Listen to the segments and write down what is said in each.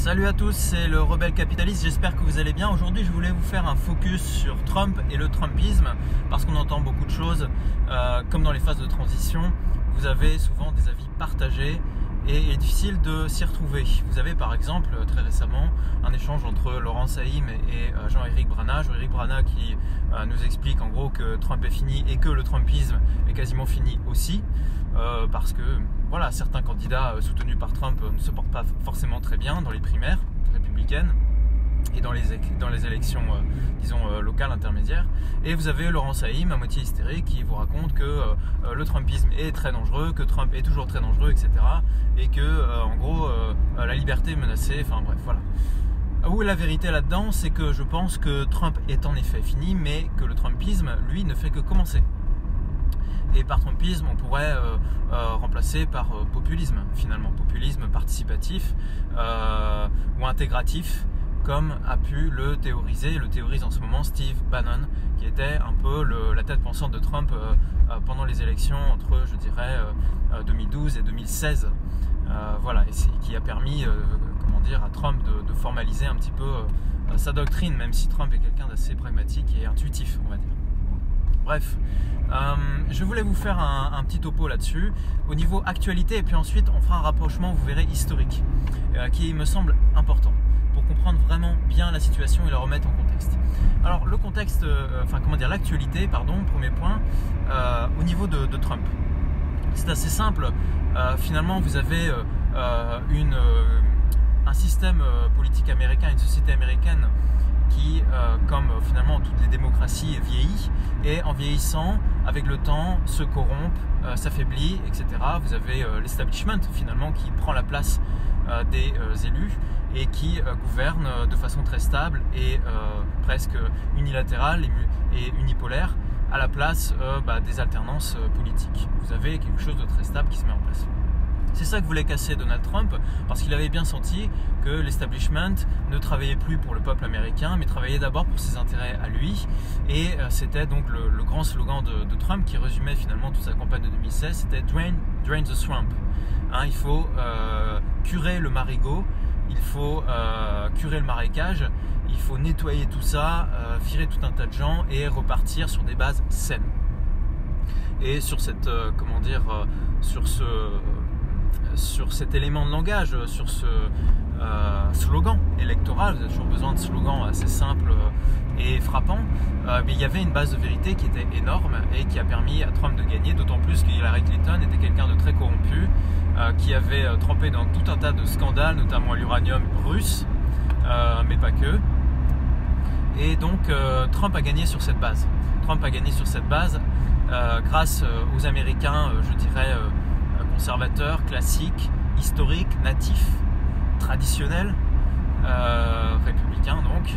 Salut à tous, c'est le Rebelle Capitaliste, j'espère que vous allez bien. Aujourd'hui je voulais vous faire un focus sur Trump et le Trumpisme parce qu'on entend beaucoup de choses, comme dans les phases de transition, vous avez souvent des avis partagés et il est difficile de s'y retrouver. Vous avez par exemple très récemment un échange entre Laurent Saïm et Jean-Éric Brana. Jean-Éric Brana qui nous explique en gros que Trump est fini et que le Trumpisme est quasiment fini aussi, parce que voilà, certains candidats soutenus par Trump ne se portent pas forcément très bien dans les primaires républicaines et dans les élections disons locales intermédiaires. Et vous avez Laurent Saïm à moitié hystérique qui vous raconte que le Trumpisme est très dangereux, que Trump est toujours très dangereux, etc. et que en gros la liberté est menacée, enfin bref, voilà. Où est la vérité là-dedans? C'est que je pense que Trump est en effet fini, mais que le Trumpisme, lui, ne fait que commencer. Et par Trumpisme, on pourrait remplacer par populisme, finalement. Populisme participatif ou intégratif, comme a pu le théorise en ce moment Steve Bannon, qui était un peu la tête pensante de Trump pendant les élections entre, je dirais, 2012 et 2016. Voilà, et qui a permis comment dire, à Trump de formaliser un petit peu sa doctrine, même si Trump est quelqu'un d'assez pragmatique et intuitif, on va dire. Bref, je voulais vous faire un petit topo là-dessus, au niveau actualité, et puis ensuite on fera un rapprochement, vous verrez, historique, qui me semble important, pour comprendre vraiment bien la situation et la remettre en contexte. Alors le contexte, l'actualité, pardon, premier point, au niveau de Trump. C'est assez simple, finalement vous avez un système politique américain, une société américaine qui, comme finalement toutes les démocraties, vieillit, et en vieillissant, avec le temps, se corrompt, s'affaiblit, etc. Vous avez l'establishment finalement qui prend la place des élus et qui gouverne de façon très stable et presque unilatérale et unipolaire à la place des alternances politiques. Vous avez quelque chose de très stable qui se met en place. C'est ça que voulait casser Donald Trump, parce qu'il avait bien senti que l'establishment ne travaillait plus pour le peuple américain, mais travaillait d'abord pour ses intérêts à lui. Et c'était donc le grand slogan de Trump qui résumait finalement toute sa campagne de 2016, c'était « Drain the swamp ». Il faut curer le marigot, il faut curer le marécage, il faut nettoyer tout ça, virer tout un tas de gens et repartir sur des bases saines. Et sur cette, sur cet élément de langage, sur ce slogan électoral, vous avez toujours besoin de slogans assez simples et frappants, mais il y avait une base de vérité qui était énorme et qui a permis à Trump de gagner, d'autant plus que Hillary Clinton était quelqu'un de très corrompu, qui avait trempé dans tout un tas de scandales, notamment l'uranium russe, mais pas que. Et donc Trump a gagné sur cette base. Trump a gagné sur cette base grâce aux Américains, je dirais, conservateurs, classiques, historiques, natifs, traditionnels, républicains donc,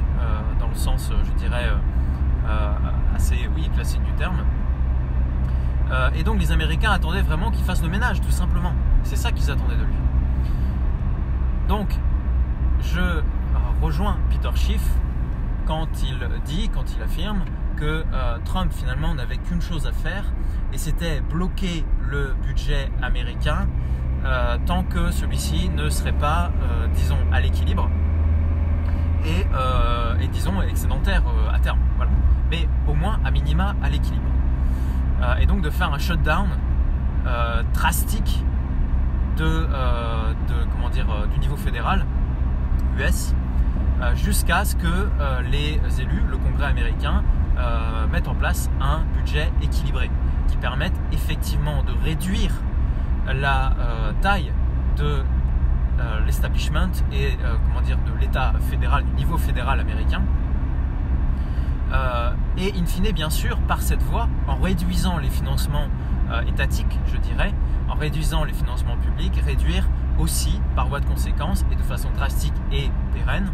dans le sens, je dirais, assez classique du terme. Et donc les Américains attendaient vraiment qu'il fasse le ménage, tout simplement. C'est ça qu'ils attendaient de lui. Donc, je rejoins Peter Schiff quand il affirme que Trump finalement n'avait qu'une chose à faire, et c'était bloquer le budget américain tant que celui-ci ne serait pas, disons, à l'équilibre et disons excédentaire à terme. Voilà. Mais au moins à minima à l'équilibre. Et donc de faire un shutdown drastique du niveau fédéral US jusqu'à ce que les élus, le Congrès américain, mettent en place un budget équilibré qui permette effectivement de réduire la taille de l'establishment et de l'État fédéral, du niveau fédéral américain, et in fine bien sûr par cette voie, en réduisant les financements étatiques, je dirais, en réduisant les financements publics, réduire aussi par voie de conséquence et de façon drastique et pérenne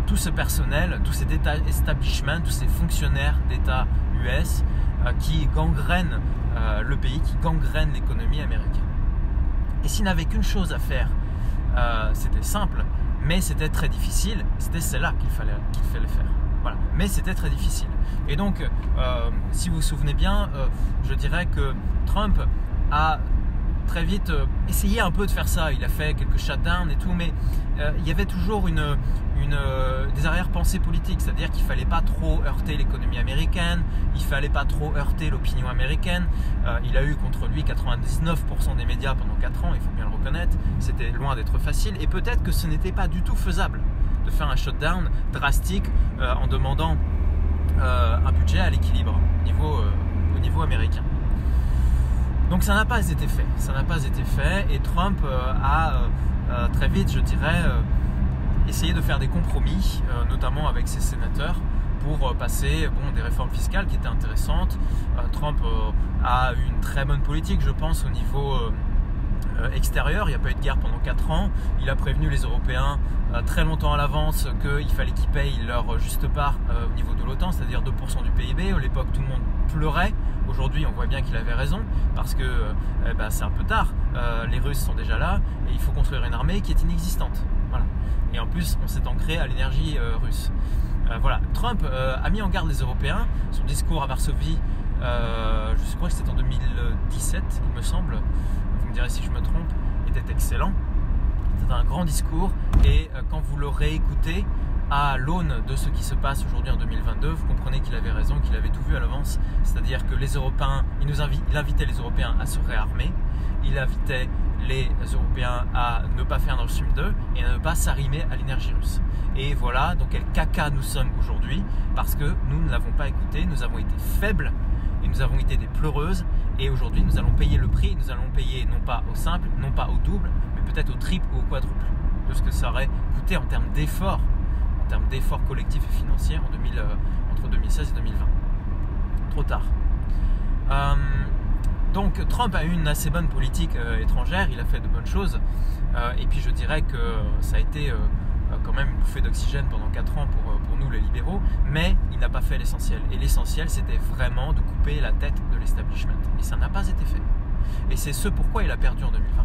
tout ce personnel, tous ces establishments, tous ces fonctionnaires d'État US qui gangrènent le pays, qui gangrènent l'économie américaine. Et s'il n'avait qu'une chose à faire, c'était simple, mais c'était très difficile, c'était celle-là qu'il fallait faire. Voilà. Mais c'était très difficile. Et donc, si vous vous souvenez bien, je dirais que Trump a très vite essayé un peu de faire ça. Il a fait quelques shutdowns et tout, mais il y avait toujours des arrière-pensées politiques, c'est-à-dire qu'il ne fallait pas trop heurter l'économie américaine, il ne fallait pas trop heurter l'opinion américaine. Il a eu contre lui 99% des médias pendant 4 ans, il faut bien le reconnaître, c'était loin d'être facile, et peut-être que ce n'était pas du tout faisable de faire un shutdown drastique en demandant un budget à l'équilibre au niveau américain. Donc ça n'a pas été fait, et Trump a très vite, je dirais, essayé de faire des compromis, notamment avec ses sénateurs, pour passer des réformes fiscales qui étaient intéressantes. Trump a eu une très bonne politique, je pense, au niveau extérieur. Il n'y a pas eu de guerre pendant 4 ans. Il a prévenu les Européens très longtemps à l'avance qu'il fallait qu'ils payent leur juste part au niveau de l'OTAN, c'est-à-dire 2% du PIB. À l'époque, tout le monde pleurait. Aujourd'hui, on voit bien qu'il avait raison, parce que c'est un peu tard. Les Russes sont déjà là, et il faut construire une armée qui est inexistante. Voilà. Et en plus, on s'est ancré à l'énergie russe. Voilà. Trump a mis en garde les Européens. Son discours à Varsovie, je crois que c'était en 2017, il me semble, vous me direz si je me trompe, était excellent. C'était un grand discours, et quand vous l'aurez écouté à l'aune de ce qui se passe aujourd'hui en 2022, vous comprenez qu'il avait raison, qu'il avait tout vu à l'avance. C'est-à-dire que les Européens, il invitait les Européens à se réarmer, il invitait les Européens à ne pas faire Nord Stream 2 et à ne pas s'arrimer à l'énergie russe. Et voilà dans quel caca nous sommes aujourd'hui, parce que nous ne l'avons pas écouté, nous avons été faibles et nous avons été des pleureuses, et aujourd'hui nous allons payer le prix. Nous allons payer non pas au simple, non pas au double, mais peut-être au triple ou au quadruple de ce que ça aurait coûté en termes d'efforts collectifs et financiers entre 2016 et 2020. Trop tard. Donc Trump a eu une assez bonne politique étrangère, il a fait de bonnes choses, et puis je dirais que ça a été quand même une bouffée d'oxygène pendant 4 ans pour nous les libéraux, mais il n'a pas fait l'essentiel. Et l'essentiel, c'était vraiment de couper la tête de l'establishment. Et ça n'a pas été fait. Et c'est ce pourquoi il a perdu en 2020.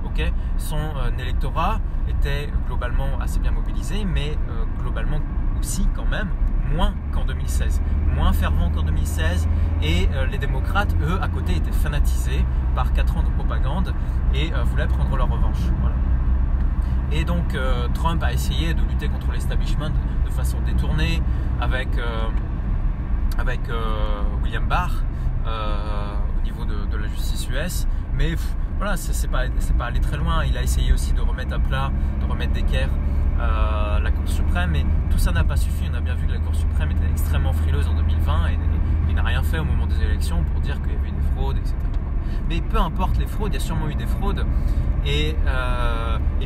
Okay, son électorat était globalement assez bien mobilisé, mais globalement aussi quand même moins qu'en 2016, moins fervent qu'en 2016, et les démocrates, eux, à côté, étaient fanatisés par 4 ans de propagande et voulaient prendre leur revanche. Voilà. Et donc Trump a essayé de lutter contre l'establishment de façon détournée avec William Barr au niveau de la justice US, mais voilà, c'est pas allé très loin. Il a essayé aussi de remettre à plat, de remettre d'équerre la Cour suprême, et tout ça n'a pas suffi. On a bien vu que la Cour suprême était extrêmement frileuse en 2020 et il n'a rien fait au moment des élections pour dire qu'il y avait eu des fraudes, etc. Mais peu importe les fraudes, il y a sûrement eu des fraudes, et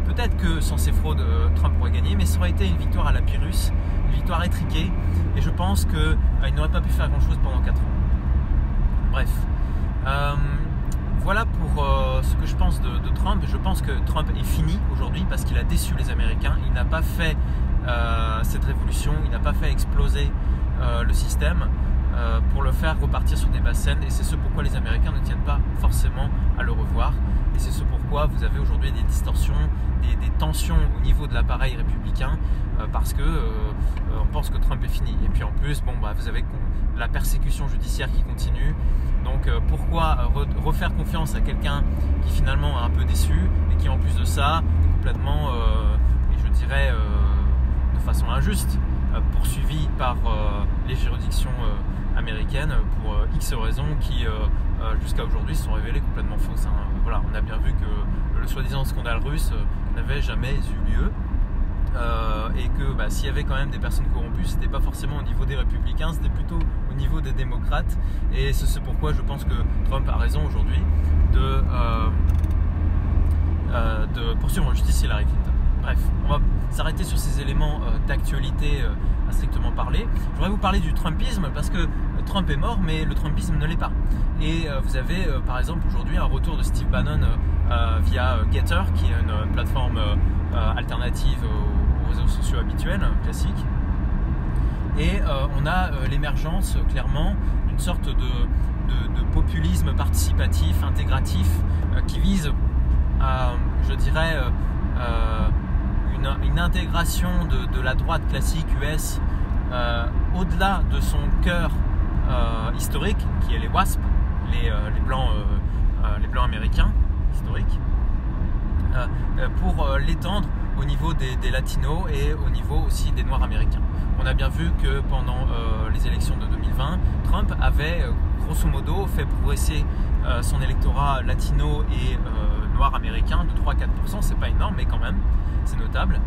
peut-être que sans ces fraudes, Trump aurait gagné, mais ça aurait été une victoire à la Pyrrhus, une victoire étriquée, et je pense qu'il n'aurait pas pu faire grand-chose pendant 4 ans. Bref. Voilà pour ce que je pense de Trump. Je pense que Trump est fini aujourd'hui parce qu'il a déçu les Américains. Il n'a pas fait cette révolution, il n'a pas fait exploser le système pour le faire repartir sur des basses scènes. Et c'est ce pourquoi les Américains ne tiennent pas forcément à le revoir. Et c'est ce pourquoi vous avez aujourd'hui des distorsions, des tensions au niveau de l'appareil républicain, parce que on pense que Trump est fini. Et puis en plus, vous avez la persécution judiciaire qui continue. Donc pourquoi refaire confiance à quelqu'un qui finalement est un peu déçu et qui en plus de ça est complètement, et je dirais de façon injuste, poursuivi par les juridictions américaines pour X raisons qui jusqu'à aujourd'hui se sont révélées complètement fausses. Voilà, on a bien vu que le soi-disant scandale russe n'avait jamais eu lieu. Et que s'il y avait quand même des personnes corrompues, c'était pas forcément au niveau des républicains, c'était plutôt au niveau des démocrates. Et c'est pourquoi je pense que Trump a raison aujourd'hui de poursuivre en justice Hillary Clinton. Bref, on va s'arrêter sur ces éléments d'actualité à strictement parler. Je voudrais vous parler du Trumpisme parce que Trump est mort, mais le Trumpisme ne l'est pas. Et vous avez par exemple aujourd'hui un retour de Steve Bannon via Getter, qui est une plateforme alternative aux réseaux sociaux habituels, classiques. Et on a l'émergence clairement d'une sorte de populisme participatif, intégratif, qui vise à, je dirais, une intégration de la droite classique US au-delà de son cœur historique, qui est les WASP, les blancs américains, historique, pour l'étendre au niveau des latinos et au niveau aussi des noirs américains. On a bien vu que pendant les élections de 2020, Trump avait grosso modo fait progresser son électorat latino et noir américain de 3-4%, c'est pas énorme mais quand même c'est notable,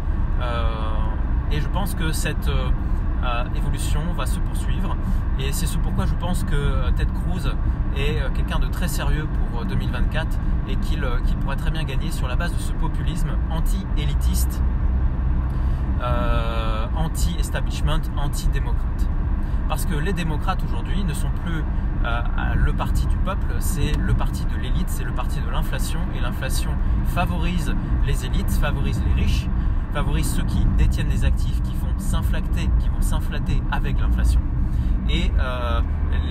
et je pense que cette évolution va se poursuivre, et c'est ce pourquoi je pense que Ted Cruz est quelqu'un de très sérieux pour 2024 et qu'il pourrait très bien gagner sur la base de ce populisme anti-élitiste, anti-establishment, anti-démocrate. Parce que les démocrates aujourd'hui ne sont plus le parti du peuple, c'est le parti de l'élite, c'est le parti de l'inflation, et l'inflation favorise les élites, favorise les riches, favorise ceux qui détiennent les actifs, qui vont s'inflater avec l'inflation. Et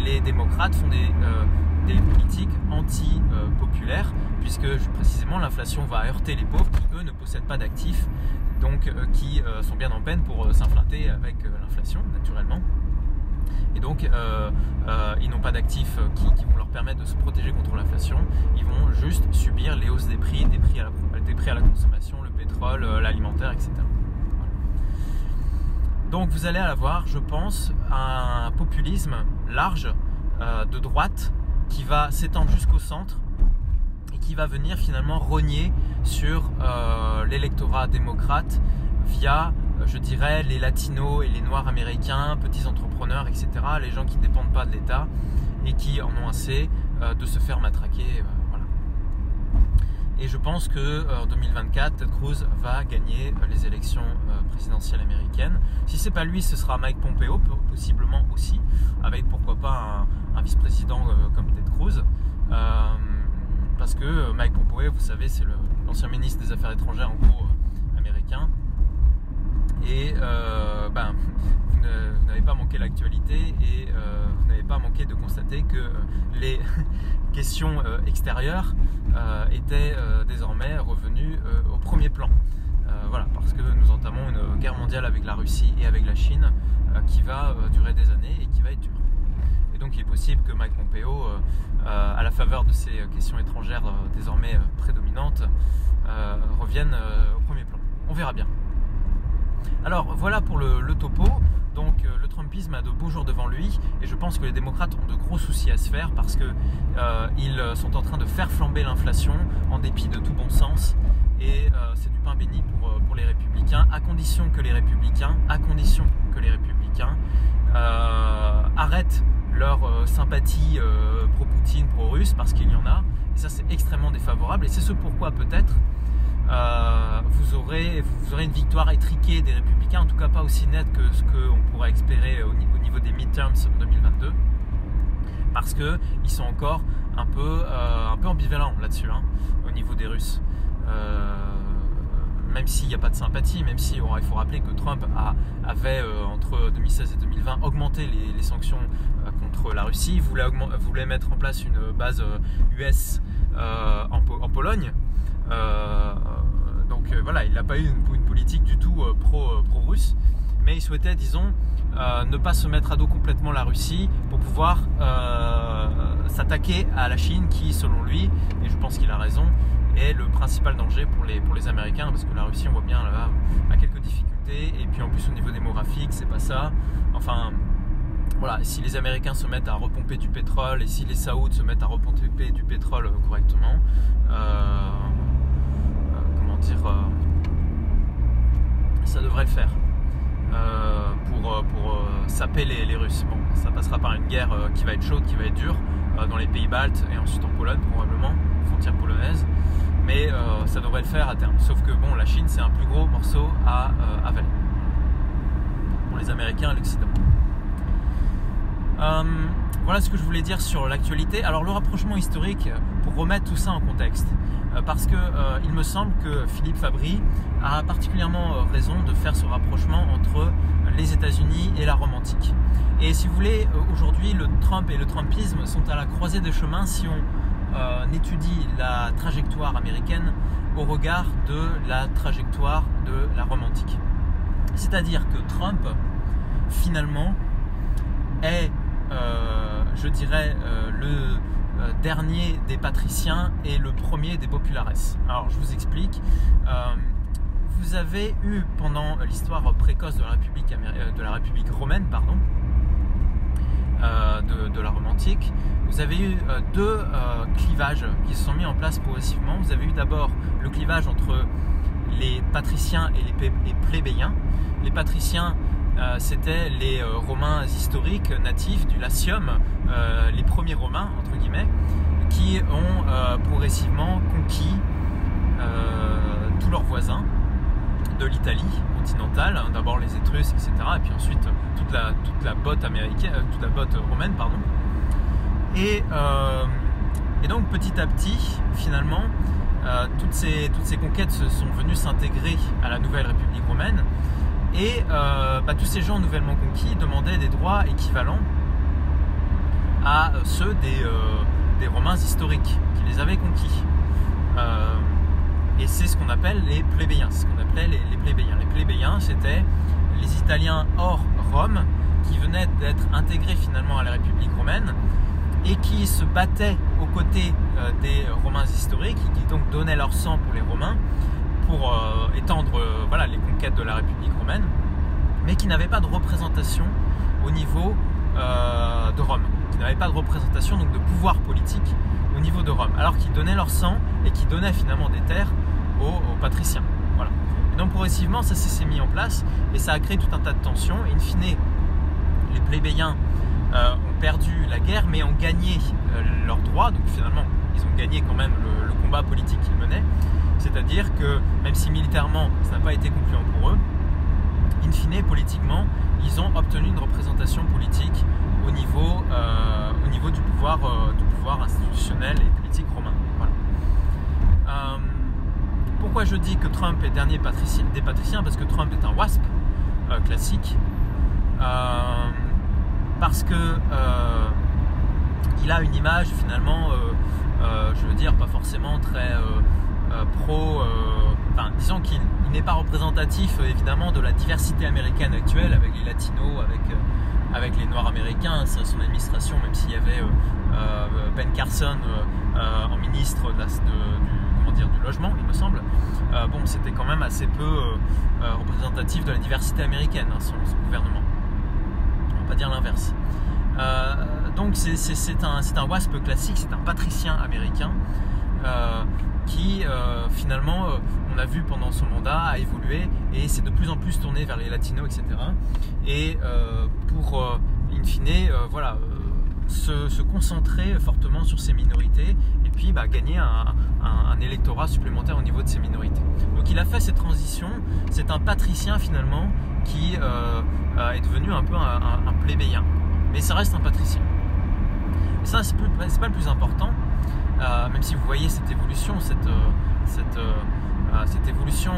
les démocrates font des politiques anti-populaires, puisque précisément l'inflation va heurter les pauvres qui, eux, ne possèdent pas d'actifs, donc qui sont bien en peine pour s'inflater avec l'inflation, naturellement. Et donc, ils n'ont pas d'actifs qui vont leur permettre de se protéger contre l'inflation. Ils vont juste subir les hausses des prix à la consommation, le pétrole, l'alimentaire, etc. Donc, vous allez avoir, je pense, un populisme large de droite qui va s'étendre jusqu'au centre et qui va venir finalement rogner sur l'électorat démocrate via, je dirais, les latinos et les noirs américains, petits entrepreneurs, etc., les gens qui ne dépendent pas de l'État et qui en ont assez de se faire matraquer. Voilà. Et je pense qu'en 2024, Ted Cruz va gagner les élections présidentielles américaines. Si ce n'est pas lui, ce sera Mike Pompeo, possiblement aussi, avec pourquoi pas un vice-président comme Ted Cruz. Parce que Mike Pompeo, vous savez, c'est l'ancien ministre des Affaires étrangères en gros américain. Et vous n'avez pas manqué l'actualité, et vous n'avez pas manqué de constater que les questions extérieures étaient désormais revenues au premier plan. Voilà, parce que nous entamons une guerre mondiale avec la Russie et avec la Chine qui va durer des années et qui va être dure. Et donc il est possible que Mike Pompeo, à la faveur de ces questions étrangères désormais prédominantes, revienne au premier plan. On verra bien. Alors voilà pour le topo. Donc le Trumpisme a de beaux jours devant lui, et je pense que les démocrates ont de gros soucis à se faire, parce qu'ils sont en train de faire flamber l'inflation en dépit de tout bon sens, et c'est du pain béni pour les républicains, à condition que les républicains arrêtent leur sympathie pro-Poutine, pro-russe, parce qu'il y en a, et ça c'est extrêmement défavorable, et c'est ce pourquoi peut-être vous aurez une victoire étriquée des républicains, en tout cas pas aussi nette que ce qu'on pourrait espérer au niveau des midterms en 2022, parce qu'ils sont encore un peu ambivalents là-dessus, hein, au niveau des Russes. Même s'il n'y a pas de sympathie, même si il faut rappeler que Trump avait entre 2016 et 2020 augmenté les sanctions contre la Russie, voulait mettre en place une base US en Pologne. Donc voilà, il n'a pas eu une politique du tout pro-russe, mais il souhaitait, disons, ne pas se mettre à dos complètement la Russie pour pouvoir s'attaquer à la Chine qui, selon lui, et je pense qu'il a raison, est le principal danger pour les Américains, parce que la Russie, on voit bien là, a quelques difficultés, et puis en plus au niveau démographique, c'est pas ça. Enfin, voilà, si les Américains se mettent à repomper du pétrole, et si les Saouds se mettent à repomper du pétrole correctement, ça devrait le faire pour saper les Russes. Bon, ça passera par une guerre qui va être chaude, qui va être dure, dans les pays baltes et ensuite en Pologne probablement, frontière polonaise, mais ça devrait le faire à terme. Sauf que bon, la Chine c'est un plus gros morceau à avaler pour les Américains et l'Occident. Voilà ce que je voulais dire sur l'actualité. Alors le rapprochement historique, pour remettre tout ça en contexte, parce que il me semble que Philippe Fabry a particulièrement raison de faire ce rapprochement entre les États-Unis et la Rome antique. Et si vous voulez, aujourd'hui le Trump et le Trumpisme sont à la croisée des chemins si on étudie la trajectoire américaine au regard de la trajectoire de la Rome antique. C'est-à-dire que Trump, finalement, est, je dirais, dernier des patriciens et le premier des populares. Alors je vous explique. Vous avez eu pendant l'histoire précoce de la République romaine, pardon, de la Rome antique, vous avez eu deux clivages qui se sont mis en place progressivement. Vous avez eu d'abord le clivage entre les patriciens et les plébéiens. Les patriciens, c'était les Romains historiques natifs du Latium, les premiers Romains, entre guillemets, qui ont progressivement conquis tous leurs voisins de l'Italie continentale, d'abord les Étrusques, etc., et puis ensuite toute la botte américaine, toute la botte romaine, pardon. Et donc petit à petit, finalement, toutes ces conquêtes sont venues s'intégrer à la nouvelle République romaine, et tous ces gens nouvellement conquis demandaient des droits équivalents à ceux des Romains historiques qui les avaient conquis. Et c'est ce qu'on appelle les plébéiens. C'est ce qu'on appelait les plébéiens. Les plébéiens, c'était les Italiens hors Rome qui venaient d'être intégrés finalement à la République romaine et qui se battaient aux côtés des Romains historiques, qui donc donnaient leur sang pour les Romains pour étendre les conquêtes de la République romaine, mais qui n'avaient pas de représentation au niveau de Rome, qui n'avaient pas de représentation, donc de pouvoir politique au niveau de Rome, alors qu'ils donnaient leur sang et qui donnaient finalement des terres aux patriciens. Voilà. Et donc progressivement, ça s'est mis en place et ça a créé tout un tas de tensions. Et in fine, les plébéiens ont perdu la guerre, mais ont gagné leurs droits. Donc finalement, ils ont gagné quand même le combat politique qu'ils menaient. C'est-à-dire que même si militairement, ça n'a pas été concluant pour eux, in fine, politiquement, ils ont obtenu une représentation politique au niveau du pouvoir institutionnel et politique romain. Voilà. Pourquoi je dis que Trump est dernier des patriciens? Parce que Trump est un WASP classique. Parce que il a une image finalement, je veux dire, pas forcément très disons qu'il n'est pas représentatif évidemment de la diversité américaine actuelle, avec les latinos, avec les noirs américains, son administration, même s'il y avait Ben Carson en ministre du logement, il me semble, c'était quand même assez peu représentatif de la diversité américaine, son gouvernement. On va pas dire l'inverse. Donc c'est un WASP classique, c'est un patricien américain qui finalement on a vu pendant son mandat a évolué et s'est de plus en plus tourné vers les latinos, etc. Et pour in fine se concentrer fortement sur ces minorités et puis gagner un électorat supplémentaire au niveau de ces minorités. Donc il a fait cette transition, c'est un patricien finalement qui est devenu un peu un plébéien, mais ça reste un patricien. Et ça c'est pas le plus important, même si vous voyez cette évolution, cette évolution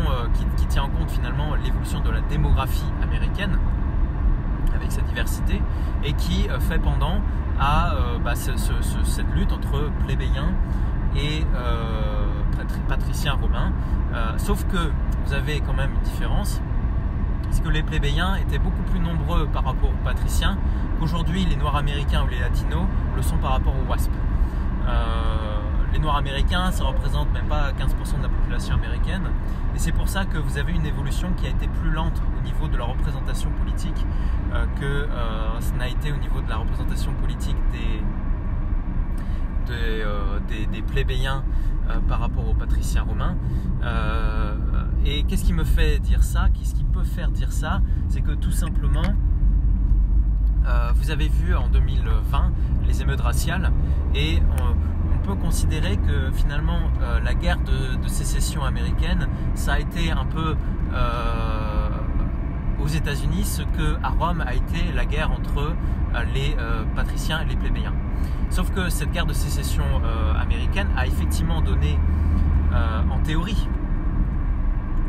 qui tient en compte finalement l'évolution de la démographie américaine avec sa diversité et qui fait pendant à cette lutte entre plébéiens et patriciens romains. Sauf que vous avez quand même une différence, c'est que les plébéiens étaient beaucoup plus nombreux par rapport aux patriciens qu'aujourd'hui les noirs américains ou les latinos le sont par rapport aux WASP. Les noirs américains, ça représente même pas 15% de la population américaine, et c'est pour ça que vous avez une évolution qui a été plus lente au niveau de la représentation politique que ça n'a été au niveau de la représentation politique des plébéiens par rapport aux patriciens romains. Et qu'est-ce qui me fait dire ça? Qu'est-ce qui peut faire dire ça? C'est que tout simplement, vous avez vu en 2020 les émeutes raciales, et on peut considérer que finalement la guerre de sécession américaine, ça a été un peu aux États-Unis ce que à Rome a été la guerre entre les patriciens et les plébéiens. Sauf que cette guerre de sécession américaine a effectivement donné en théorie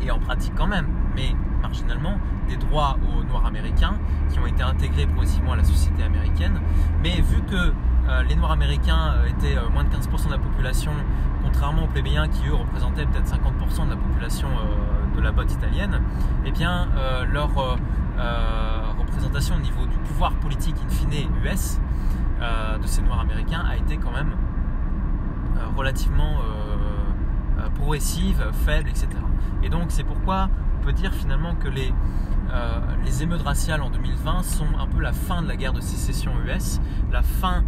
et en pratique quand même, mais marginalement, des droits aux Noirs américains qui ont été intégrés progressivement à la société américaine. Mais vu que les Noirs américains étaient moins de 15% de la population, contrairement aux plébéiens qui eux représentaient peut-être 50% de la population de la botte italienne, eh bien leur représentation au niveau du pouvoir politique in fine US de ces Noirs américains a été quand même relativement progressive, faible, etc. Et donc c'est pourquoi on peut dire finalement que les émeutes raciales en 2020 sont un peu la fin de la guerre de sécession US, la fin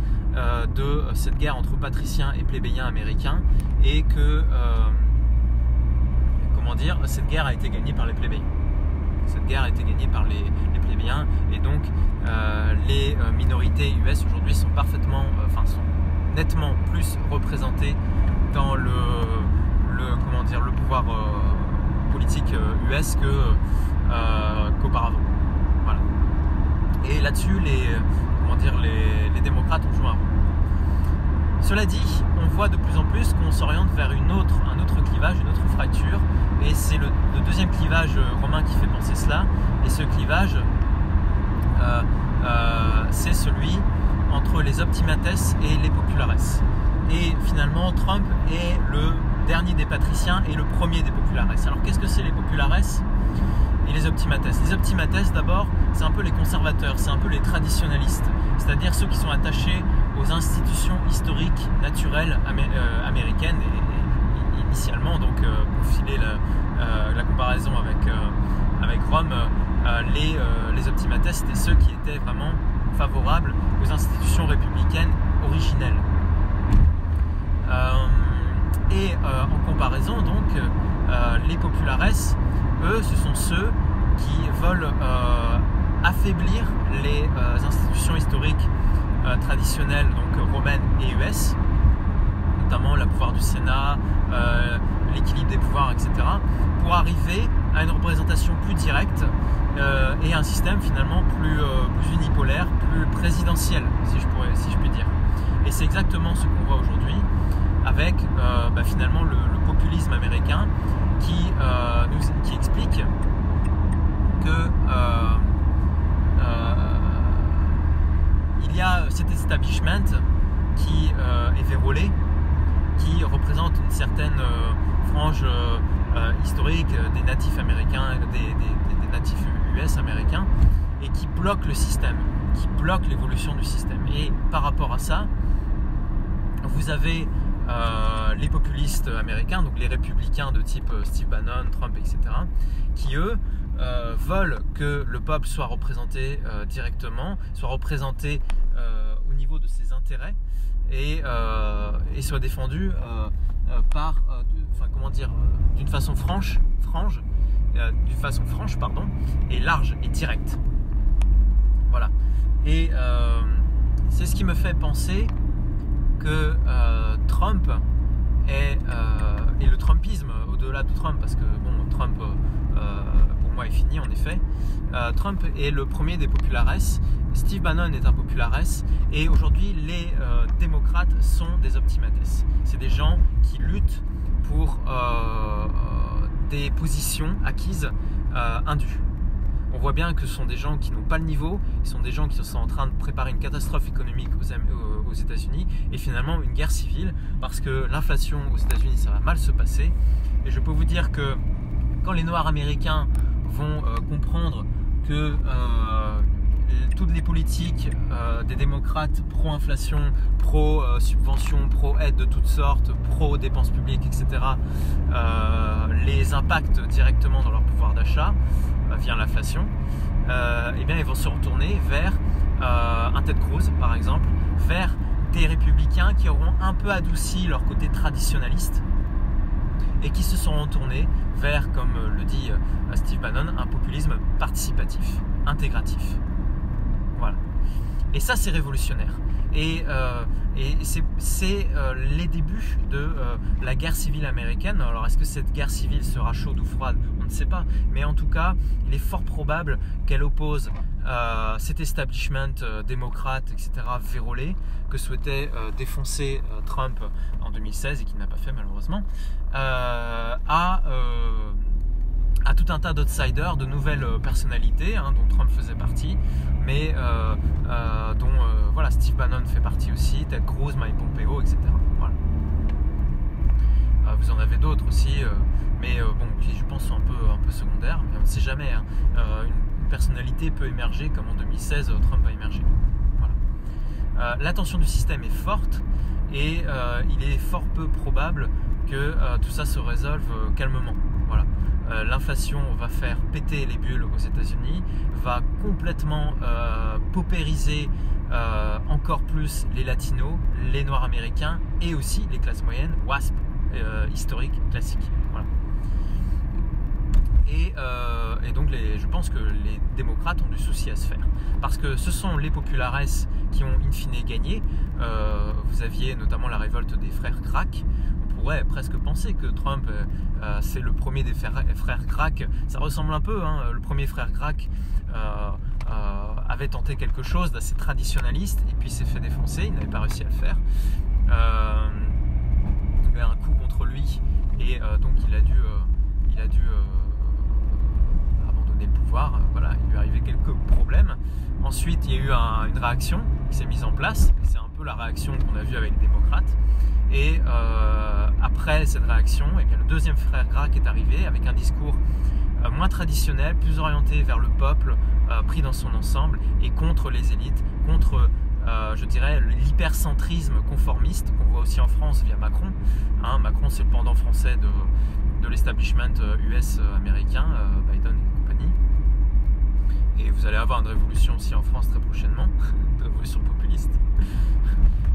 de cette guerre entre patriciens et plébéiens américains, et que cette guerre a été gagnée par les plébéiens. Cette guerre a été gagnée par les plébéiens, et donc les minorités US aujourd'hui sont sont nettement plus représentées dans le pouvoir politique US qu'auparavant. Voilà. Et là-dessus, les démocrates ont joué un rôle. Cela dit, on voit de plus en plus qu'on s'oriente vers un autre clivage, une autre fracture, et c'est le deuxième clivage romain qui fait penser cela. Et ce clivage, c'est celui entre les optimates et les populares. Et finalement, Trump est le dernier des patriciens et le premier des populares. Alors qu'est-ce que c'est les populares et les optimates? Les optimates, d'abord, c'est un peu les conservateurs, c'est un peu les traditionalistes, c'est-à-dire ceux qui sont attachés aux institutions historiques, naturelles américaines, et initialement, donc pour filer la comparaison avec Rome, les optimates, c'était ceux qui étaient vraiment favorables aux institutions républicaines originelles. En comparaison, donc, les populares, eux, ce sont ceux qui veulent affaiblir les institutions historiques traditionnelles, donc romaines et US, notamment le pouvoir du Sénat, l'équilibre des pouvoirs, etc., pour arriver à une représentation plus directe et un système finalement plus unipolaire, plus présidentiel, si je puis dire. Et c'est exactement ce qu'on voit aujourd'hui avec finalement le populisme américain qui explique que il y a cet establishment qui est vérolé, qui représente une certaine frange historique des natifs américains, des natifs US américains, et qui bloque le système, qui bloque l'évolution du système. Et par rapport à ça, vous avez les populistes américains, donc les républicains de type Steve Bannon, Trump, etc., qui eux veulent que le peuple soit représenté directement, soit représenté au niveau de ses intérêts, et soit défendu d'une façon franche, et large et directe. Voilà. Et c'est ce qui me fait penser que Trump et le Trumpisme, au-delà de Trump, parce que bon, Trump pour moi est fini en effet, Trump est le premier des populares, Steve Bannon est un populares, et aujourd'hui les démocrates sont des optimates. C'est des gens qui luttent pour des positions acquises indues. On voit bien que ce sont des gens qui n'ont pas le niveau, ce sont des gens qui sont en train de préparer une catastrophe économique aux États-Unis, et finalement une guerre civile, parce que l'inflation aux États-Unis, ça va mal se passer. Et je peux vous dire que quand les Noirs américains vont comprendre que toutes les politiques des démocrates pro-inflation, pro-subvention, pro-aide de toutes sortes, pro-dépenses publiques, etc., les impactent directement dans leur pouvoir d'achat via l'inflation, eh bien ils vont se retourner vers un Ted Cruz par exemple, vers des républicains qui auront un peu adouci leur côté traditionnaliste et qui se sont retournés vers, comme le dit Steve Bannon, un populisme participatif, intégratif. Voilà. Et ça, c'est révolutionnaire. Et c'est les débuts de la guerre civile américaine. Alors, est-ce que cette guerre civile sera chaude ou froide? On ne sait pas. Mais en tout cas, il est fort probable qu'elle oppose cet establishment démocrate, etc., vérolé, que souhaitait défoncer Trump en 2016 et qu'il n'a pas fait malheureusement, à tout un tas d'outsiders, de nouvelles personnalités, dont Trump faisait partie, mais dont voilà, Steve Bannon fait partie aussi, Ted Cruz, Mike Pompeo, etc. Voilà. Vous en avez d'autres aussi, mais bon, qui je pense sont un peu secondaires, mais on ne sait jamais. Une personnalité peut émerger comme en 2016 Trump a émergé. Voilà. La tension du système est forte, et il est fort peu probable que tout ça se résolve calmement. Voilà. L'inflation va faire péter les bulles aux États-Unis, va complètement paupériser encore plus les latinos, les noirs américains et aussi les classes moyennes, WASP, historiques, classiques. Voilà. Et donc je pense que les démocrates ont du souci à se faire. Parce que ce sont les populares qui ont in fine gagné. Vous aviez notamment la révolte des frères Crack. On pourrait presque penser que Trump c'est le premier des frères Crack. Ça ressemble un peu, hein, le premier frère Crack avait tenté quelque chose d'assez traditionnaliste et puis s'est fait défoncer, il n'avait pas réussi à le faire. Il y avait un coup contre lui et donc il a dû abandonner le pouvoir. Voilà, il lui arrivait quelques problèmes. Ensuite, il y a eu une réaction qui s'est mise en place. C'est un peu la réaction qu'on a vue avec les démocrates. Et après cette réaction, et bien, le deuxième frère Crack est arrivé avec un discours moins traditionnel, plus orienté vers le peuple, pris dans son ensemble et contre les élites, contre je dirais l'hypercentrisme conformiste qu'on voit aussi en France via Macron. Hein, Macron, c'est le pendant français de l'establishment US américain, Biden et compagnie. Et vous allez avoir une révolution aussi en France très prochainement, une révolution populiste.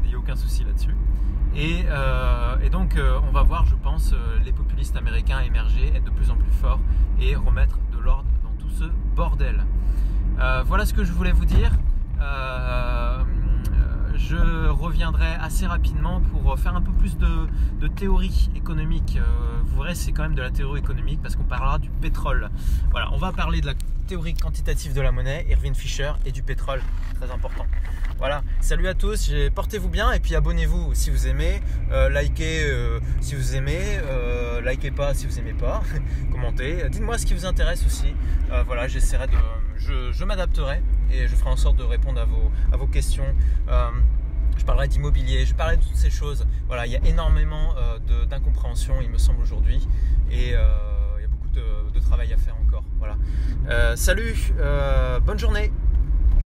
N'ayez aucun souci là-dessus. Et donc on va voir, je pense, les populistes américains émerger, être de plus en plus forts et remettre de l'ordre dans tout ce bordel. Voilà ce que je voulais vous dire. Je reviendrai assez rapidement pour faire un peu plus de théorie économique. Vous verrez, c'est quand même de la théorie économique parce qu'on parlera du pétrole. Voilà, on va parler de la théorie quantitative de la monnaie, Irving Fisher, et du pétrole, très important. Voilà, salut à tous, portez-vous bien et puis abonnez-vous si vous aimez, likez si vous aimez, likez pas si vous aimez pas, commentez, dites-moi ce qui vous intéresse aussi. Voilà, j'essaierai je m'adapterai et je ferai en sorte de répondre à vos questions. Je parlerai d'immobilier, je parlerai de toutes ces choses. Voilà, il y a énormément d'incompréhension, il me semble, aujourd'hui, et il y a beaucoup de travail à faire encore. Voilà. Salut, bonne journée.